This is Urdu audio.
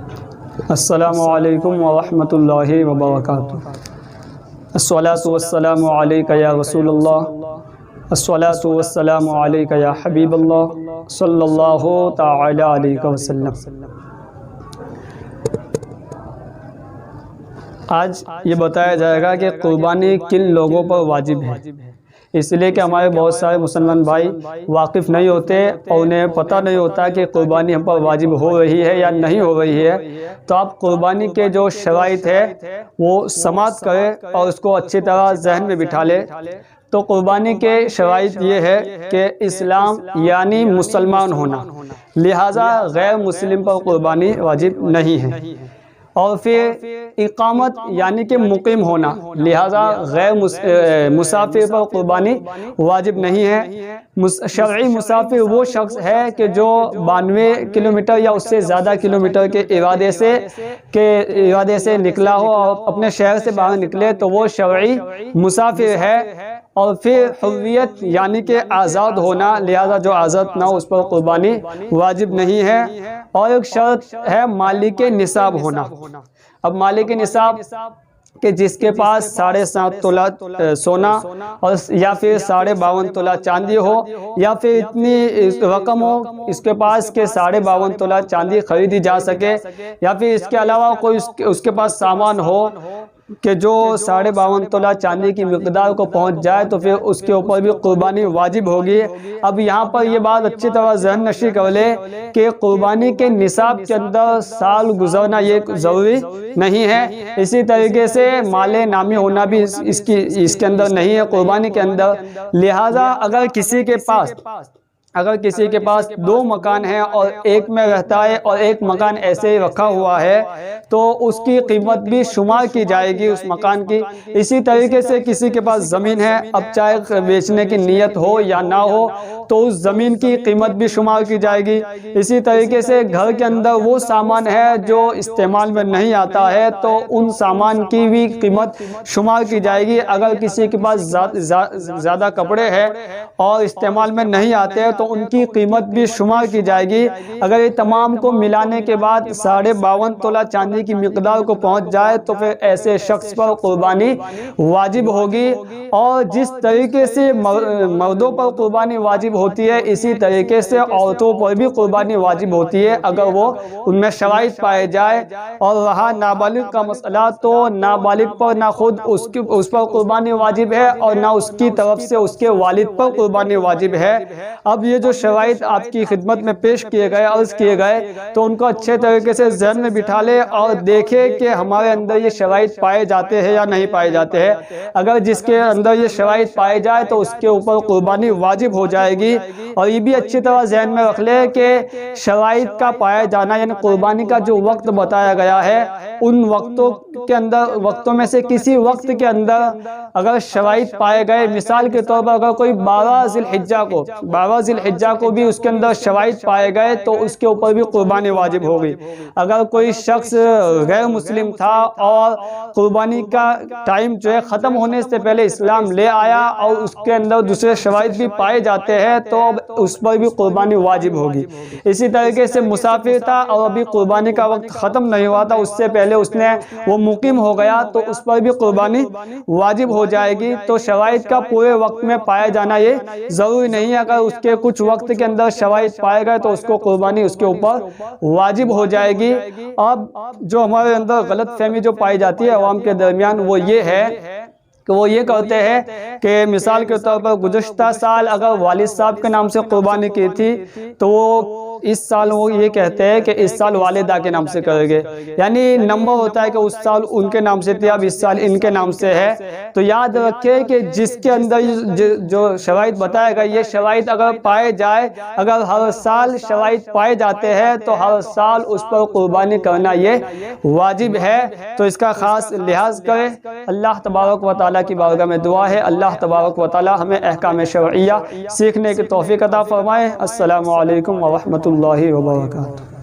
السلام علیکم ورحمۃ اللہ وبرکاتہ۔ الصلاۃ والسلام علیک یا رسول اللہ، الصلاۃ والسلام علیک یا حبیب اللہ صلی اللہ تعالی علیہ وسلم۔ آج یہ بتایا جائے گا کہ قربانی کن لوگوں پر واجب ہے، اس لیے کہ ہمارے بہت سارے مسلمان بھائی واقف نہیں ہوتے اور انہیں پتہ نہیں ہوتا کہ قربانی ہم پر واجب ہو رہی ہے یا نہیں ہو رہی ہے۔ تو آپ قربانی کے جو شرائط ہے وہ سماعت کریں اور اس کو اچھی طرح ذہن میں بٹھا لیں۔ تو قربانی کے شرائط یہ ہے کہ اسلام یعنی مسلمان ہونا، لہٰذا غیر مسلم پر قربانی واجب نہیں ہے۔ اور پھر اقامت یعنی کہ مقیم ہونا، لہٰذا غیر مسافر پر قربانی واجب نہیں ہے۔ شرعی مسافر وہ شخص ہے کہ جو 92 کلومیٹر یا اس سے زیادہ کلومیٹر کے ارادے سے نکلا ہو اور اپنے شہر سے باہر نکلے تو وہ شرعی مسافر ہے۔ اور پھر حریت یعنی کہ آزاد ہونا، لہذا جو آزاد نہ ہو اس پر قربانی واجب نہیں ہے۔ اور ایک شرط ہے مالک نصاب ہونا۔ اب مالک نصاب کہ جس کے پاس 7.5 تولہ سونا اور یا پھر 52.5 تولہ چاندی ہو، یا پھر اتنی رقم ہو اس کے پاس کہ 52.5 تولہ چاندی خریدی جا سکے، یا پھر اس کے علاوہ کوئی اس کے پاس سامان ہو کہ جو 52.5 تولہ چاندی کی مقدار کو پہنچ جائے تو پھر اس کے اوپر بھی قربانی واجب ہوگی۔ اب یہاں پر یہ بات اچھی طرح ذہن نشی کر لے کہ قربانی کے نصاب کے اندر سال گزرنا یہ ضروری نہیں ہے۔ اسی طریقے سے مال نامی ہونا بھی اس کے اندر نہیں ہے قربانی کے اندر۔ لہٰذا اگر کسی کے پاس 2 مکان ہیں اور ایک میں رہتا ہے اور ایک مکان ایسے ہی رکھا ہوا ہے تو اس کی قیمت بھی شمار کی جائے گی اس مکان کی۔ اسی طریقے سے کسی کے پاس زمین ہے، اب چاہے بیچنے کی نیت ہو یا نہ ہو تو اس زمین کی قیمت بھی شمار کی جائے گی۔ اسی طریقے سے گھر کے اندر وہ سامان ہے جو استعمال میں نہیں آتا ہے تو ان سامان کی بھی قیمت شمار کی جائے گی۔ اگر کسی کے پاس زیادہ کپڑے ہیں اور استعمال میں نہیں آتے ہیں تو ان کی قیمت بھی شمار کی جائے گی۔ اگر یہ تمام کو ملانے کے بعد 52.5 تولہ چاندی کی مقدار کو پہنچ جائے تو پھر ایسے شخص پر قربانی واجب ہوگی۔ اور جس طریقے سے مردوں پر قربانی واجب ہوتی ہے اسی طریقے سے عورتوں پر بھی قربانی واجب ہوتی ہے اگر وہ ان میں شرائط پائے جائے۔ اور رہا نابالغ کا مسئلہ تو نابالغ پر نہ خود اس پر قربانی واجب ہے اور نہ اس کی طرف سے اس کے والد پر قربانی واجب ہے۔ اب یہ جو شرائط آپ کی خدمت میں پیش کیے گئے، عرض کیے گئے، تو ان کو اچھے طریقے سے ذہن میں بٹھا لے اور دیکھے کہ ہمارے اندر یہ شرائط پائے جاتے ہیں یا نہیں پائے جاتے ہیں۔ اگر جس کے اندر یہ شرائط پائے جائے تو اس کے اوپر قربانی واجب ہو جائے گی۔ اور یہ بھی اچھی طرح ذہن میں رکھ لے کہ شرائط کا پایا جانا یعنی قربانی کا جو وقت بتایا گیا ہے ان وقتوں میں سے کسی وقت کے اندر اگر شرائط پائے گئے، مثال کے طور پر اگر کوئی 12 ذی الحجہ کو بھی اس کے اندر شرائط پائے گئے تو اس کے اوپر بھی قربانی واجب ہوگی۔ اگر کوئی شخص غیر مسلم تھا اور قربانی کا ٹائم جو ہے ختم ہونے سے پہلے اسلام لے آیا اور اس کے اندر دوسرے شرائط بھی پائے جاتے ہیں تو اس پر بھی قربانی واجب ہوگی۔ اسی طریقے سے مسافر تھا اور ابھی قربانی کا وقت ختم نہیں ہوا تھا، اس سے پہلے وہ مقیم ہو گیا تو اس پر بھی قربانی واجب ہو جائے گی۔ تو شرائط کا پورے وقت میں پایا جانا یہ ضروری نہیں ہے، اگر اس کے کچھ وقت کے اندر شرائط پائے گئے تو اس کو قربانی اس کے اوپر واجب ہو جائے گی۔ اب جو ہمارے اندر غلط فہمی جو پائی جاتی ہے عوام کے درمیان وہ یہ ہے کہ وہ یہ کہتے ہیں کہ مثال کے طور پر گزشتہ سال اگر والد صاحب کے نام سے قربانی کی تھی تو وہ اس سال وہ یہ کہتے ہیں کہ اس سال والدہ کے نام سے کریں گے، یعنی نمبر ہوتا ہے کہ اس سال ان کے نام سے تھی اب اس سال ان کے نام سے ہے۔ تو یاد رکھیں کہ جس کے اندر جو شرائط بتایا گیا یہ شرائط اگر پائے جائے، اگر ہر سال شرائط پائے جاتے ہیں تو ہر سال اس پر قربانی کرنا یہ واجب ہے۔ تو اس کا خاص لحاظ کریں۔ اللہ تبارک و تعالیٰ کی بارگاہ میں دعا ہے اللہ تبارک و تعالیٰ ہمیں احکام شرعیہ سیکھنے کی توفیق عطا فرمائے۔ السلام علیکم ورحمۃ اللہ وبرکاتہ۔